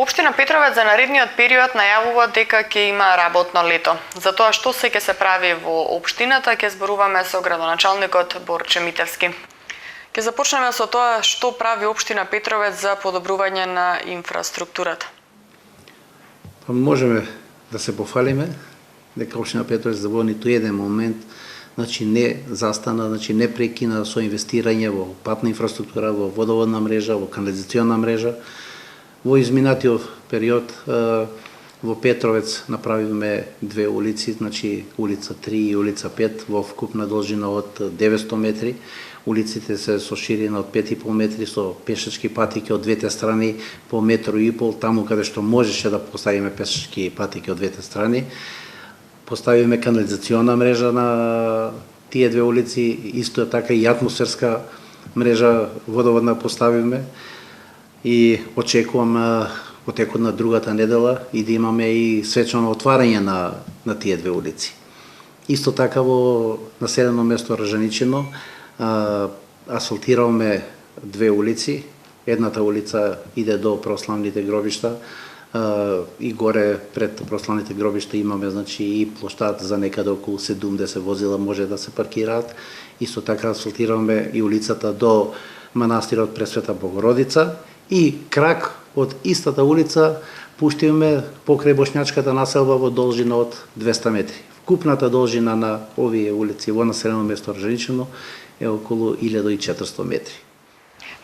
Општина Петровец за наредниот период најавува дека ќе има работно лето. За тоа што се ќе се прави во општината, ќе зборуваме со градоначалникот Борче Митевски. Ќе започнеме со тоа што прави општина Петровец за подобрување на инфраструктурата. Можеме да се пофалиме дека општина Петровец во ниту еден момент не застана, не прекина со инвестирање во патна инфраструктура, во водоводна мрежа, во канализационна мрежа. Во изминатиот период во Петровец направивме две улици, улица 3 и улица 5 во вкупна должина од 900 метри. Улиците се со ширина од 5,5 метри, со пешачки патеки од двете страни по 1,5 метри, таму каде што можеше да поставиме пешачки патеки од двете страни. Поставивме канализационна мрежа на тие две улици, исто така и атмосферска мрежа водоводна поставивме. И очекувам во текот на другата недела и да имаме и свечано отварање на тие две улици. Исто така во населено место Ржаничино асфалтираме две улици. Едната улица иде до прославните гробишта и горе пред прославните гробишта имаме и плоштад за некаде околу 70 возила може да се паркираат. Исто така асфалтираме и улицата до манастирот Пресвета Богородица. И крак од истата улица пуштивме покрај бошњачката населба во должина од 200 метри. Вкупната должина на овие улици во населено место Ржаничино е околу 1400 метри.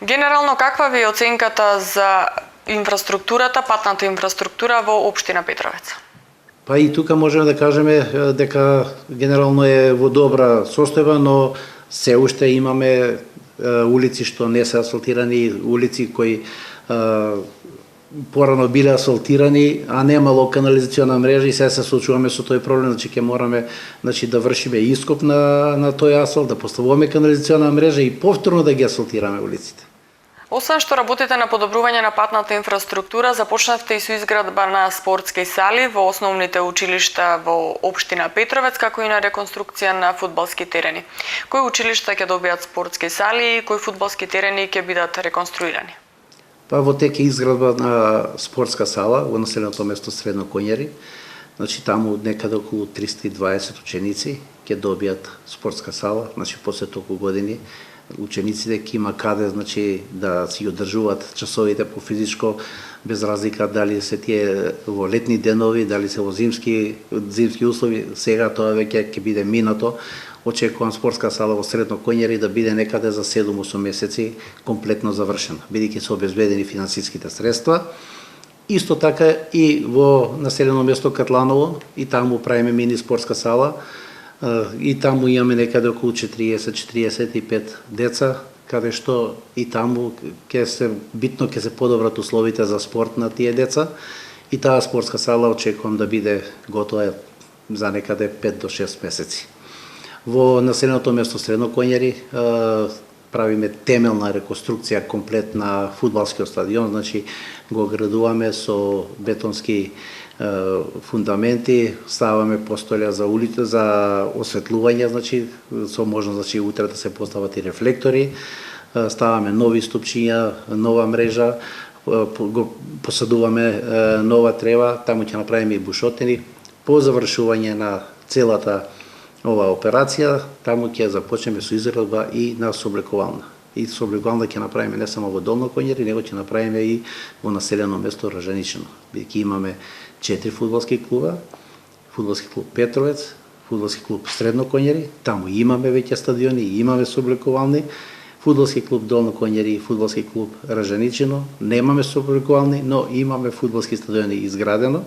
Генерално, каква ви е оценката за инфраструктурата, патната инфраструктура во општина Петровец? Па и тука можеме да кажеме дека генерално е во добра состојба, но се уште имаме улици што не се асфалтирани, улици кои порано биле асфалтирани, а немало канализациона мрежа и се соочуваме со тој проблем, ќе мораме да вршиме ископ на тој асфалт, да поставуваме канализациона мрежа и повторно да ги асфалтираме улиците. Освен што работите на подобрување на патната инфраструктура, започнавте и со изградба на спортски сали во основните училишта во општина Петровец, како и на реконструкција на фудбалски терени. Кои училишта ќе добијат спортски сали и кои фудбалски терени ќе бидат реконструирани? Па во тек е изградба на спортска сала во населеното место Средно Коњари. Таму некаде околу 320 ученици ќе добијат спортска сала, после толку години. Учениците ќе има каде да си одржуваат часовите по физичко, без разлика дали се тие во летни денови, дали се во зимски услови. Сега тоа веќе ќе биде минато. Очекувам спортска сала во Средно Коњари да биде некаде за 7-8 месеци комплетно завршена, бидејќи се обезбедени финансиските средства. Исто така и во населено место Катланово, и таму правиме мини спортска сала. И таму имаме некаде околу 40-45 деца, каде што и таму битно ќе се подобрат условите за спорт на тие деца. И таа спортска сала очекувам да биде готова за некаде 5 до 6 месеци. Во населеното место Средно Коњари правиме темелна реконструкција комплет на фудбалскиот стадион, го градуваме со бетонски фундаменти, ставаме постолја за улица за осветлување, со можност утре да се постават и рефлектори, ставаме нови ступчиња, нова мрежа, го посадуваме нова трева, таму ќе направиме и бушотини. По завршување на целата ова операција, таму ќе започнеме со изградба и на сооблекувална. И сооблекувална ќе направиме не само во Долно Коњари, него ќе направиме и во населено место Ржаничино. Бидејќи имаме 4 фудбалски клуба, фудбалски клуб Петровец, фудбалски клуб Средно Коњари, таму имаме веќе стадиони, имаме сооблекувални, фудбалски клуб Долно Коњари и фудбалски клуб Ржаничино, немаме сооблекувални, но имаме фудбалски стадиони изградено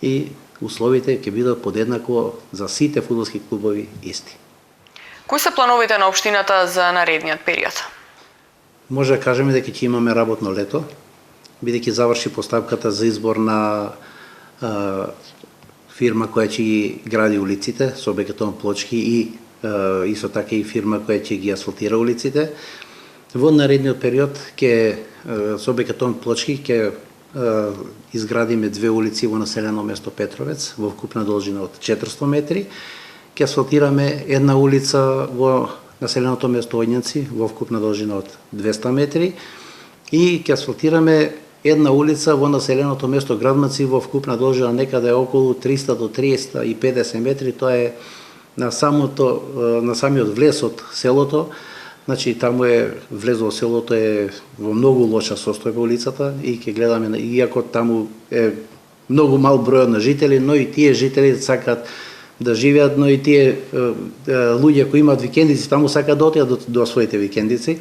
и условите ќе бидат подеднакво за сите фудбалски клубови исти. Кои се плановите на општината за наредниот период? Може да кажеме дека ќе имаме работно лето, бидејќи заврши постапката за избор на фирма која ќе ги гради улиците со бетон плочки и исто така и фирма која ќе ги асфалтира улиците. Во наредниот период со бетон плочки ќе изградиме две улици во населено место Петровец во вкупна должина од 400 метри. Ќе асфалтираме една улица во населеното место Оњанци во вкупна должина од 200 метри и ќе асфалтираме една улица во населеното место Градманци во вкупна должина некаде околу 300 до 350 метри, тоа е на самиот влез од селото. Значи таму е влезо селото е во многу лоша состојба улицата и ќе гледаме, иако таму е многу мал број на жители, но и тие жители сакаат да живеат, но и тие луѓе кои имаат викендици таму сакаат да отидат до своите викендици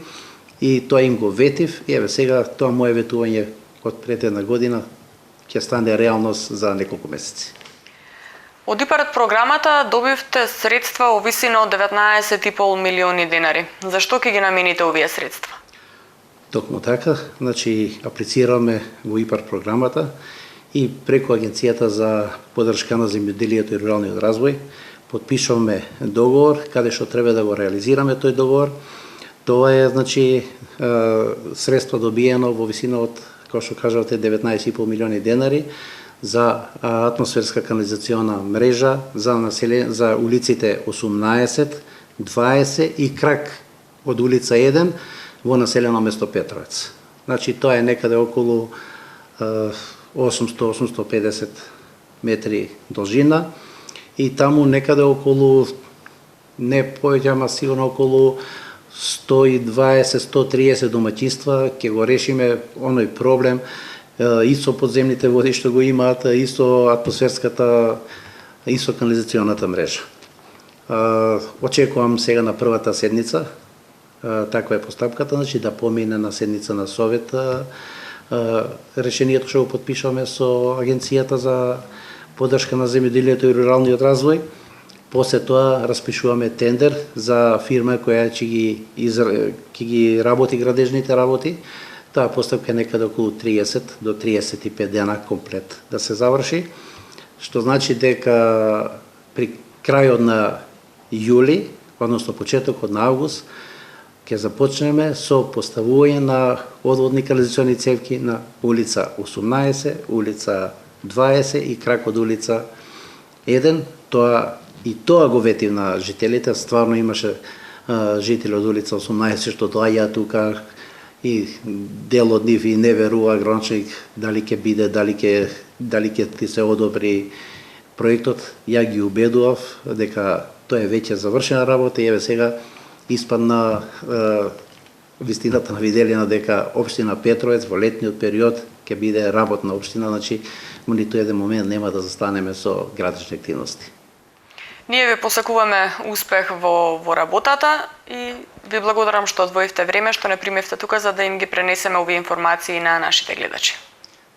и тоа им го ветив и еве сега тоа мое ветување од пред една година ќе стане реалност за неколку месеци. Од ИПАРД програмата добивте средства во висина од 19,5 милиони денари. Зашто ќе ги намените овие средства? Токму така, значи аплицираме во ИПАРД програмата и преку Агенцијата за поддршка на земјоделието и руралниот развој потпишуваме договор каде што треба да го реализираме тој договор. Тоа е значи средство добиено во висина од, како што кажавте, 19,5 милиони денари за атмосферска канализациона мрежа за улиците 18, 20 и крак од улица 1 во населено место Петровец. Значи тоа е некаде околу 800-850 метри должина и таму некаде околу, не повеќе, ама сигурно околу 120-130 домаќинства ќе го решиме оној проблем и со подземните води што го имаат, и со атмосферската, и со канализационата мрежа. Очекувам сега на првата седница, таква е постапката, значи да помине на седница на Совет решението што го потпишуваме со Агенцијата за поддршка на земјоделието и руралниот развој. После тоа распишуваме тендер за фирма која ќе ги работи градежните работи. Таа постапка е некаде околу 30 до 35 дена комплет да се заврши, што значи дека при крајот на јули, односно почетокот на август, ќе започнеме со поставување на одводни канализациони цевки на улица 18, улица 20 и крак од улица 1. Тоа го ветив на жителите, стварно имаше жители од улица 18 што доаѓаат тука и дел од нив и не верува граничник дали ќе биде, дали ќе ти се одобри проектот. Ја ги убедував дека тоа е веќе завршена работа и еве сега испадна вистината на виделина дека општина Петровец во летниот период ќе биде работна општина, значи во ниту еден момент нема да застанеме со градични активности. Ние ви посакуваме успех во работата и ви благодарам што одвоивте време, што не примевте тука за да им ги пренесеме овие информации на нашите гледачи.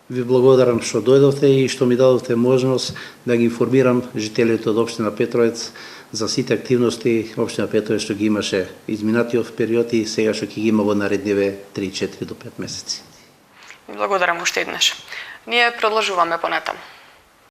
Ви благодарам што дојдовте и што ми дадовте можност да ги информирам жителите од општина Петровец за сите активности општина Петровец што ги имаше изминатиот период и сега што ќе ги има во наредниве 3-4 до 5 месеци. Благодарам уште еднаш. Ние продолжуваме понатаму.